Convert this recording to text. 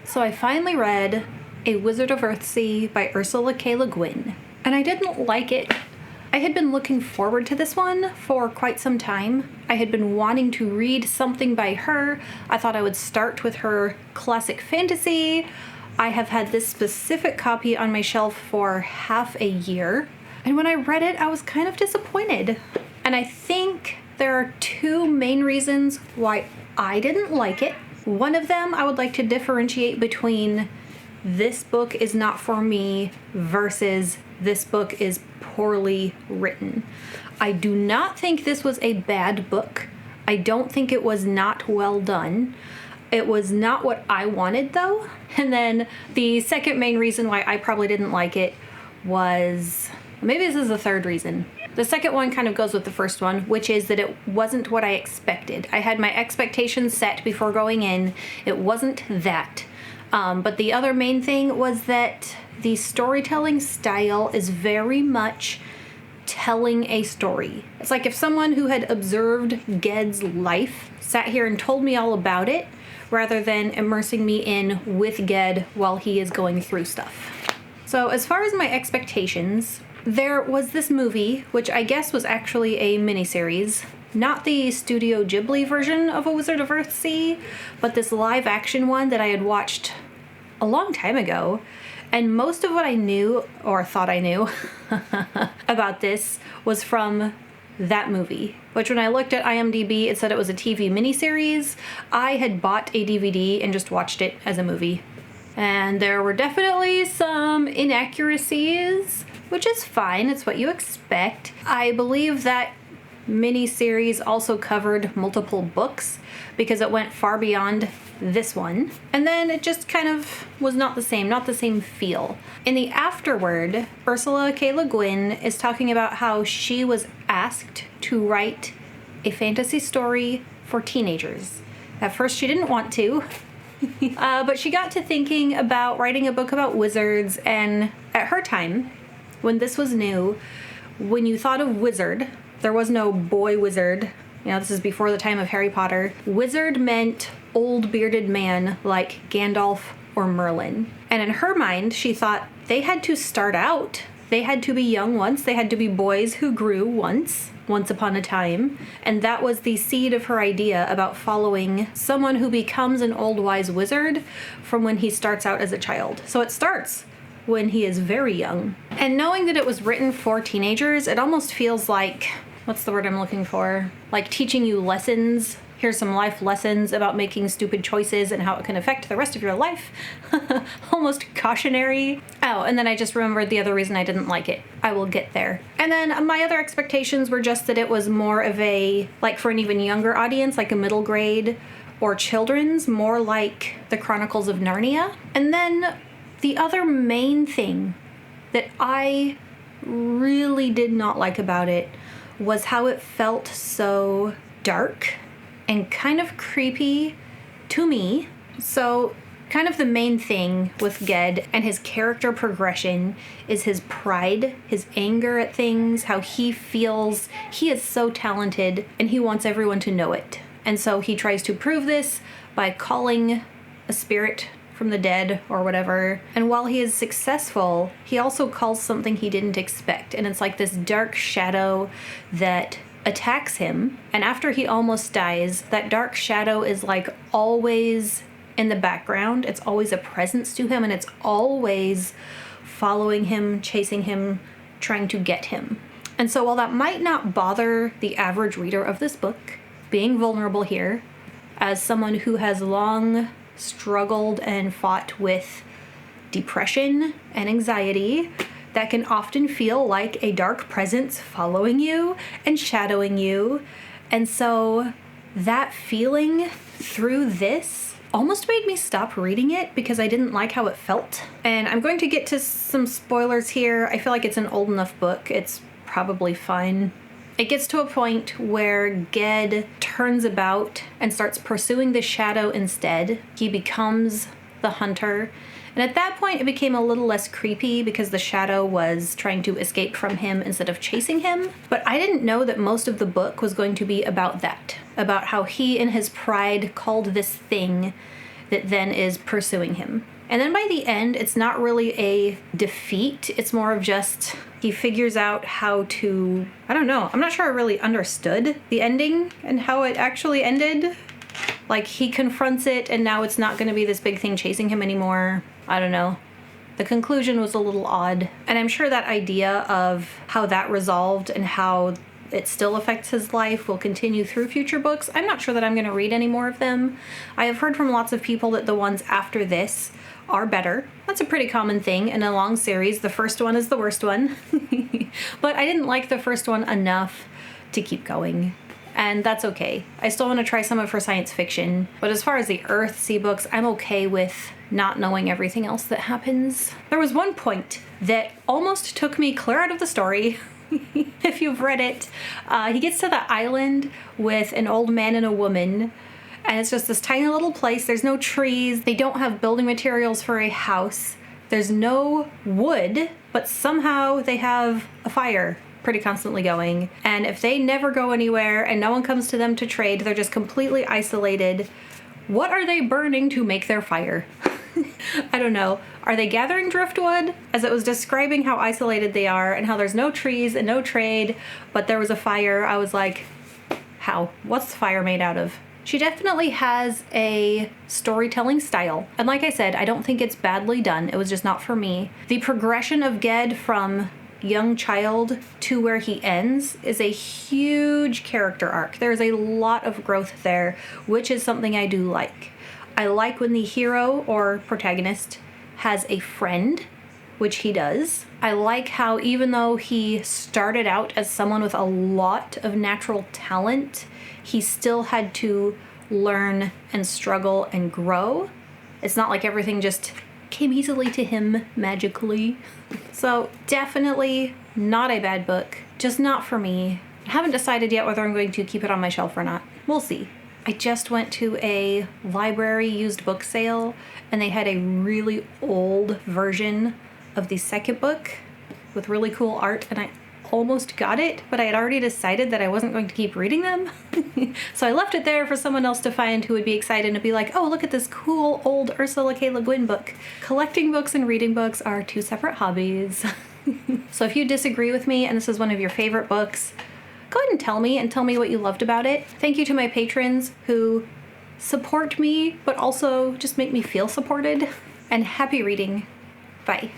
So I finally read A Wizard of Earthsea by Ursula K. Guin, and I didn't like it. I had been looking forward to this one for quite some time. I had been wanting to read something by her. I thought I would start with her classic fantasy. I have had this specific copy on my shelf for half a year, and when I read it, I was kind of disappointed. And I think there are two main reasons why I didn't like it. One of them I would like to differentiate between this book is not for me versus this book is poorly written. I do not think this was a bad book. I don't think it was not well done. It was not what I wanted, though. And then the second main reason why I probably didn't like it was, maybe this is the third reason. The second one kind of goes with the first one, which is that it wasn't what I expected. I had my expectations set before going in. It wasn't that. But the other main thing was that the storytelling style is very much telling a story. It's like if someone who had observed Ged's life sat here and told me all about it, rather than immersing me in with Ged while he is going through stuff. So as far as my expectations, there was this movie, which I guess was actually a miniseries, not the Studio Ghibli version of A Wizard of Earthsea, but this live action one that I had watched a long time ago. And most of what I knew, or thought I knew, about this was from that movie, which when I looked at IMDb, it said it was a TV miniseries. I had bought a DVD and just watched it as a movie. And there were definitely some inaccuracies, which is fine. It's what you expect. I believe that miniseries also covered multiple books because it went far beyond this one. And then it just kind of was not the same feel. In the afterword, Ursula K. Guin is talking about how she was asked to write a fantasy story for teenagers. At first she didn't want to, but she got to thinking about writing a book about wizards, and at her time, when this was new, when you thought of wizard, there was no boy wizard. You know, this is before the time of Harry Potter. Wizard meant old bearded man like Gandalf or Merlin. And in her mind, she thought they had to start out. They had to be young once. They had to be boys who grew once upon a time. And that was the seed of her idea about following someone who becomes an old wise wizard from when he starts out as a child. So it starts when he is very young. And knowing that it was written for teenagers, it almost feels like, what's the word I'm looking for? Like teaching you lessons. Here's some life lessons about making stupid choices and how it can affect the rest of your life. Almost cautionary. Oh, and then I just remembered the other reason I didn't like it. I will get there. And then my other expectations were just that it was more of a, like for an even younger audience, like a middle grade or children's, more like the Chronicles of Narnia. And then the other main thing that I really did not like about it was how it felt so dark and kind of creepy to me. So kind of the main thing with Ged and his character progression is his pride, his anger at things, how he feels he is so talented and he wants everyone to know it. And so he tries to prove this by calling a spirit from the dead or whatever. And while he is successful, he also calls something he didn't expect. And it's like this dark shadow that attacks him. And after he almost dies, that dark shadow is like always in the background. It's always a presence to him, and it's always following him, chasing him, trying to get him. And so while that might not bother the average reader of this book, being vulnerable here, as someone who has long struggled and fought with depression and anxiety, that can often feel like a dark presence following you and shadowing you. And so that feeling through this almost made me stop reading it because I didn't like how it felt. And I'm going to get to some spoilers here. I feel like it's an old enough book. It's probably fine. It gets to a point where Ged turns about and starts pursuing the shadow instead. He becomes the hunter. And at that point, it became a little less creepy because the shadow was trying to escape from him instead of chasing him. But I didn't know that most of the book was going to be about that, about how he in his pride called this thing that then is pursuing him. And then by the end, it's not really a defeat. It's more of just he figures out how to, I don't know. I'm not sure I really understood the ending and how it actually ended. Like, he confronts it and now it's not going to be this big thing chasing him anymore. I don't know. The conclusion was a little odd. And I'm sure that idea of how that resolved and how it still affects his life will continue through future books. I'm not sure that I'm going to read any more of them. I have heard from lots of people that the ones after this are better. That's a pretty common thing in a long series. The first one is the worst one. But I didn't like the first one enough to keep going. And that's okay. I still want to try some of her science fiction. But as far as the Earthsea books, I'm okay with not knowing everything else that happens. There was one point that almost took me clear out of the story. If you've read it, he gets to the island with an old man and a woman, and it's just this tiny little place. There's no trees. They don't have building materials for a house. There's no wood, but somehow they have a fire pretty constantly going. And if they never go anywhere and no one comes to them to trade, they're just completely isolated. What are they burning to make their fire? I don't know. Are they gathering driftwood? As it was describing how isolated they are and how there's no trees and no trade, but there was a fire, I was like, how? What's the fire made out of? She definitely has a storytelling style. And like I said, I don't think it's badly done. It was just not for me. The progression of Ged from young child to where he ends is a huge character arc. There's a lot of growth there, which is something I do like. I like when the hero or protagonist has a friend, which he does. I like how even though he started out as someone with a lot of natural talent, he still had to learn and struggle and grow. It's not like everything just came easily to him magically. So definitely not a bad book, just not for me. I haven't decided yet whether I'm going to keep it on my shelf or not. We'll see. I just went to a library used book sale and they had a really old version of the second book with really cool art, and I almost got it, but I had already decided that I wasn't going to keep reading them. So I left it there for someone else to find who would be excited and be like, oh, look at this cool old Ursula K. Guin book. Collecting books and reading books are two separate hobbies. So if you disagree with me and this is one of your favorite books, go ahead and tell me what you loved about it. Thank you to my patrons who support me, but also just make me feel supported. And happy reading. Bye.